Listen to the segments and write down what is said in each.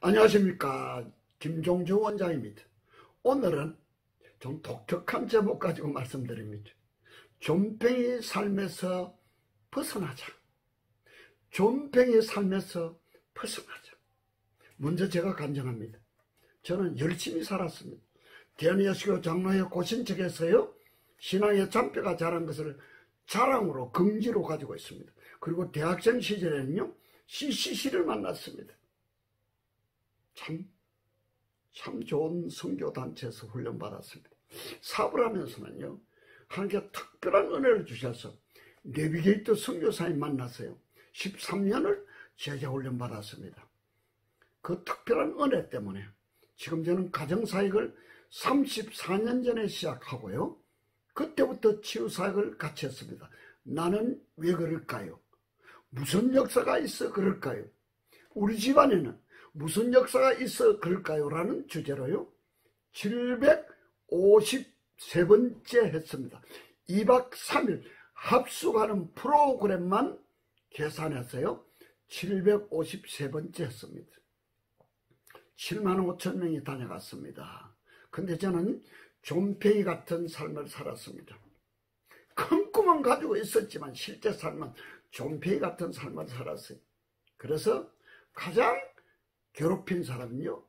안녕하십니까, 김종주 원장입니다. 오늘은 좀 독특한 제목 가지고 말씀드립니다. 존팽이 삶에서 벗어나자. 존팽이 삶에서 벗어나자. 먼저 제가 간증합니다. 저는 열심히 살았습니다. 대한예수교 장로회 고신척에서요, 신앙의 잔뼈가 자란 것을 자랑으로, 긍지로 가지고 있습니다. 그리고 대학생 시절에는요, CCC를 만났습니다. 참 좋은 선교단체에서 훈련받았습니다. 사업을 하면서는요, 하나님께 특별한 은혜를 주셔서 내비게이터 선교사님 만났어요. 13년을 제자 훈련받았습니다. 그 특별한 은혜 때문에 지금 저는 가정사역을 34년 전에 시작하고요, 그때부터 치유사역을 같이 했습니다. 나는 왜 그럴까요? 무슨 역사가 있어 그럴까요? 우리 집안에는 무슨 역사가 있어 그럴까요? 라는 주제로요, 753번째 했습니다. 2박 3일 합숙하는 프로그램만 계산해서요, 753번째 했습니다. 7만 5천 명이 다녀갔습니다. 근데 저는 존팽이 같은 삶을 살았습니다. 큰 꿈은 가지고 있었지만 실제 삶은 존팽이 같은 삶을 살았어요. 그래서 가장 괴롭힌 사람은요,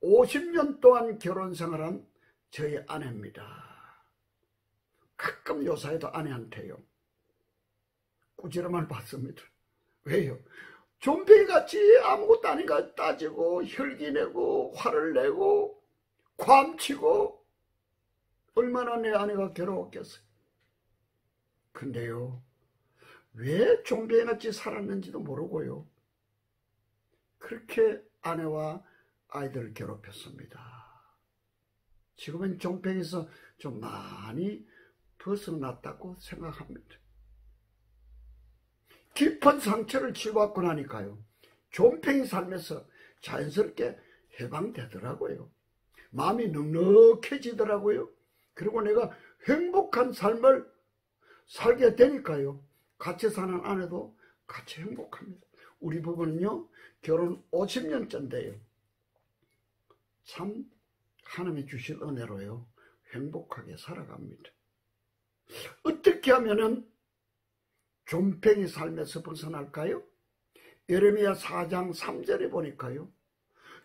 50년 동안 결혼생활한 저희 아내입니다. 가끔 요사이도 아내한테요, 꾸지람을 받습니다. 왜요? 존팽이같이 아무것도 아닌가 따지고 혈기 내고 화를 내고 괌치고 얼마나 내 아내가 괴로웠겠어요. 근데요, 왜 존팽이같이 살았는지도 모르고요, 그렇게 아내와 아이들을 괴롭혔습니다. 지금은 존팽이에서 좀 많이 벗어났다고 생각합니다. 깊은 상처를 치유받고 나니까요, 존팽이 삶에서 자연스럽게 해방되더라고요. 마음이 넉넉해지더라고요. 그리고 내가 행복한 삶을 살게 되니까요, 같이 사는 아내도 같이 행복합니다. 우리 부부는요, 결혼 50년째인데요, 참 하나님이 주신 은혜로요, 행복하게 살아갑니다. 어떻게 하면은 존팽이 삶에서 벗어날까요? 예레미야 4장 3절에 보니까요,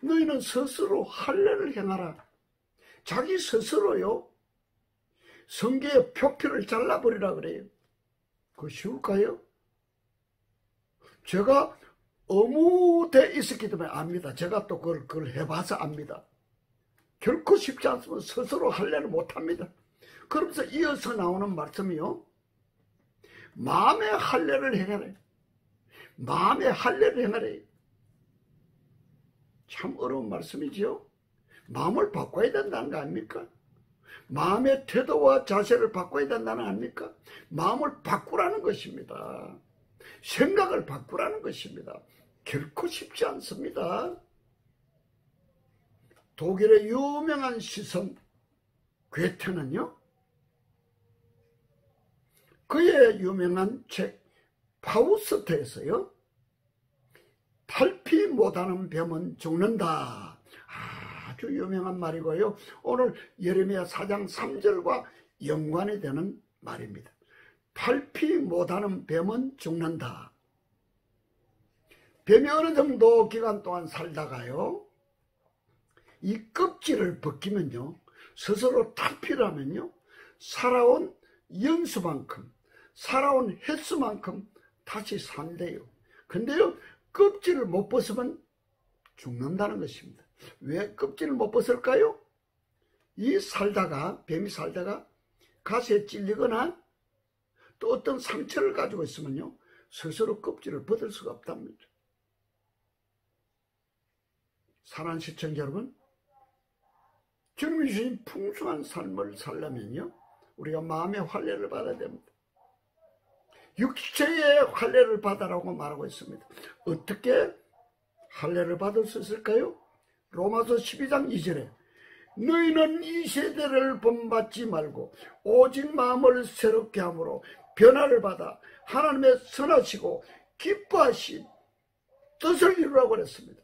너희는 스스로 할례를 행하라. 자기 스스로요, 성계의 표피를 잘라버리라 그래요. 그거 쉬울까요? 제가 어무돼 있었기 때문에 압니다. 제가 또 그걸 해봐서 압니다. 결코 쉽지 않으면 스스로 할례를 못합니다. 그러면서 이어서 나오는 말씀이요, 마음의 할례를 행하래. 마음의 할례를 행하래. 참 어려운 말씀이지요. 마음을 바꿔야 된다는 거 아닙니까? 마음의 태도와 자세를 바꿔야 된다는 거 아닙니까? 마음을 바꾸라는 것입니다. 생각을 바꾸라는 것입니다. 결코 쉽지 않습니다. 독일의 유명한 시선 괴테는요, 그의 유명한 책 파우스트에서요, 탈피 못하는 뱀은 죽는다. 아주 유명한 말이고요, 오늘 예레미야 4장 3절과 연관이 되는 말입니다. 탈피 못하는 뱀은 죽는다. 뱀이 어느 정도 기간 동안 살다가요, 이 껍질을 벗기면요, 스스로 탈피를 하면요, 살아온 연수만큼, 살아온 횟수만큼 다시 산대요. 근데요, 껍질을 못 벗으면 죽는다는 것입니다. 왜 껍질을 못 벗을까요? 뱀이 살다가 가시에 찔리거나 또 어떤 상처를 가지고 있으면요, 스스로 껍질을 벗을 수가 없답니다. 사랑하는 시청자 여러분, 주님이 주신 풍성한 삶을 살려면요, 우리가 마음의 할례를 받아야 됩니다. 육체의 할례를 받아라고 말하고 있습니다. 어떻게 할례를 받을 수 있을까요? 로마서 12장 2절에 너희는 이 세대를 본받지 말고 오직 마음을 새롭게 함으로 변화를 받아 하나님의 선하시고 기뻐하신 뜻을 이루라고 그랬습니다.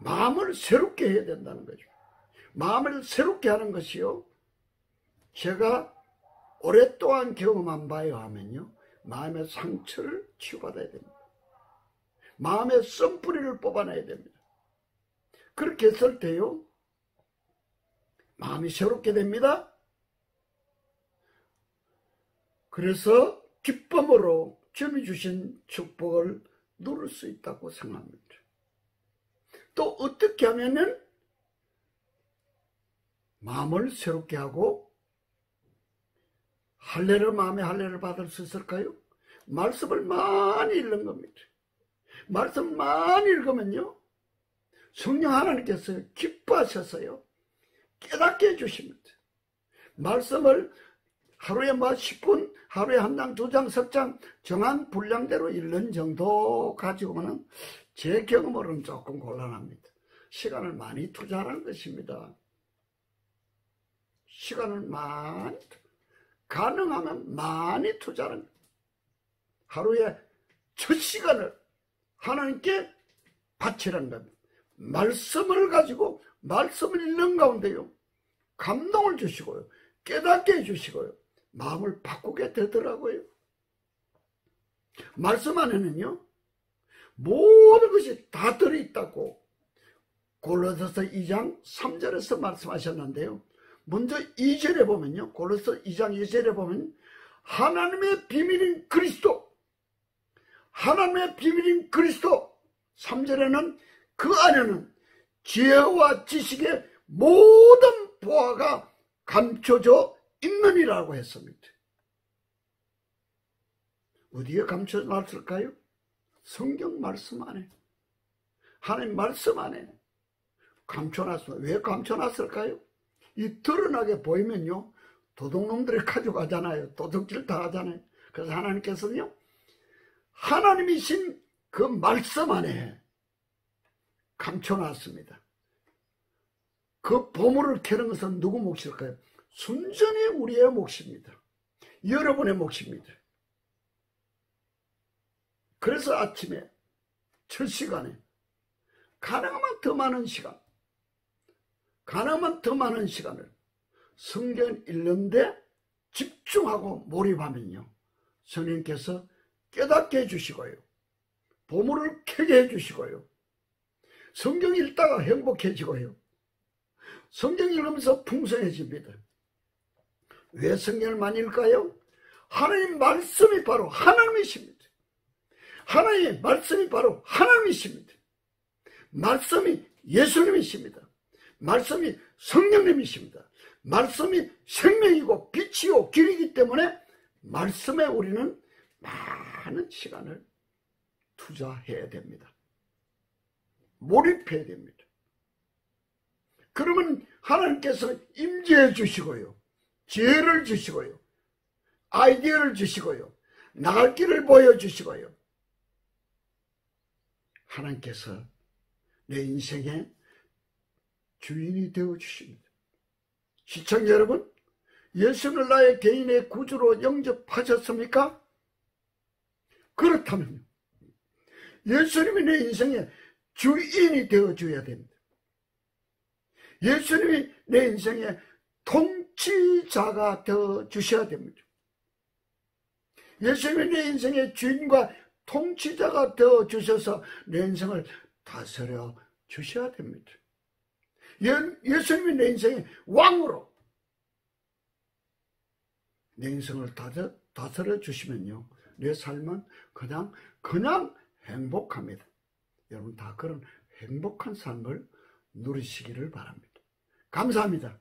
마음을 새롭게 해야 된다는 거죠. 마음을 새롭게 하는 것이요, 제가 오랫동안 경험한 바에 하면요, 마음의 상처를 치유받아야 됩니다. 마음의 썬뿌리를 뽑아내야 됩니다. 그렇게 했을 때요, 마음이 새롭게 됩니다. 그래서 기쁨으로 주님이 주신 축복을 누릴 수 있다고 생각합니다. 또 어떻게 하면은 마음을 새롭게 하고 마음의 할례를 받을 수 있을까요? 말씀을 많이 읽는 겁니다. 말씀 많이 읽으면요, 성령 하나님께서 기뻐하셔서요, 깨닫게 해주십니다. 말씀을 하루에 10분, 하루에 1장, 2장, 3장 정한 분량대로 읽는 정도 가지고는 제 경험으로는 조금 곤란합니다. 시간을 많이 투자하는 것입니다. 시간을 많이, 가능하면 많이 투자하는 것. 하루에 첫 시간을 하나님께 바치라는 겁니다. 말씀을 가지고 말씀을 읽는 가운데요, 감동을 주시고요, 깨닫게 해주시고요, 마음을 바꾸게 되더라고요. 말씀 안에는요, 모든 것이 다 들어있다고 골로새서 2장 3절에서 말씀하셨는데요, 먼저 2절에 보면요, 골로새 2장 2절에 보면 하나님의 비밀인 그리스도, 하나님의 비밀인 그리스도, 3절에는 그 안에는 지혜와 지식의 모든 보화가 감춰져 있느니라고 했습니다. 어디에 감춰놨을까요? 성경 말씀 안에, 하나님 말씀 안에 감춰놨습니다. 왜 감춰놨을까요? 이 드러나게 보이면요, 도둑놈들이 가져가잖아요. 도둑질 다 하잖아요. 그래서 하나님께서는요, 하나님이신 그 말씀 안에 감춰놨습니다. 그 보물을 캐는 것은 누구 몫일까요? 순전히 우리의 몫입니다. 여러분의 몫입니다. 그래서 아침에 첫 시간에 가능하면 더 많은 시간, 가능하면 더 많은 시간을 성경 읽는데 집중하고 몰입하면요, 성령께서 깨닫게 해주시고요, 보물을 캐게 해주시고요, 성경 읽다가 행복해지고요, 성경 읽으면서 풍성해집니다. 왜 성경을 많이 읽을까요? 하나님 말씀이 바로 하나님이십니다. 하나님의 말씀이 바로 하나님이십니다. 말씀이 예수님이십니다. 말씀이 성령님이십니다. 말씀이 생명이고 빛이요 길이기 때문에 말씀에 우리는 많은 시간을 투자해야 됩니다. 몰입해야 됩니다. 그러면 하나님께서 임재해 주시고요, 지혜를 주시고요, 아이디어를 주시고요, 나갈 길을 보여주시고요, 하나님께서 내 인생의 주인이 되어주십니다. 시청자 여러분, 예수를 나의 개인의 구주로 영접하셨습니까? 그렇다면 예수님이 내 인생의 주인이 되어줘야 됩니다. 예수님이 내 인생의 통치자가 되어주셔야 됩니다. 예수님이 내 인생의 주인과 통치자가 되어주셔서 내 인생을 다스려 주셔야 됩니다. 예수님이 내 인생의 왕으로 내 인생을 다스려 주시면요, 내 삶은 그냥 행복합니다. 여러분 다 그런 행복한 삶을 누리시기를 바랍니다. 감사합니다.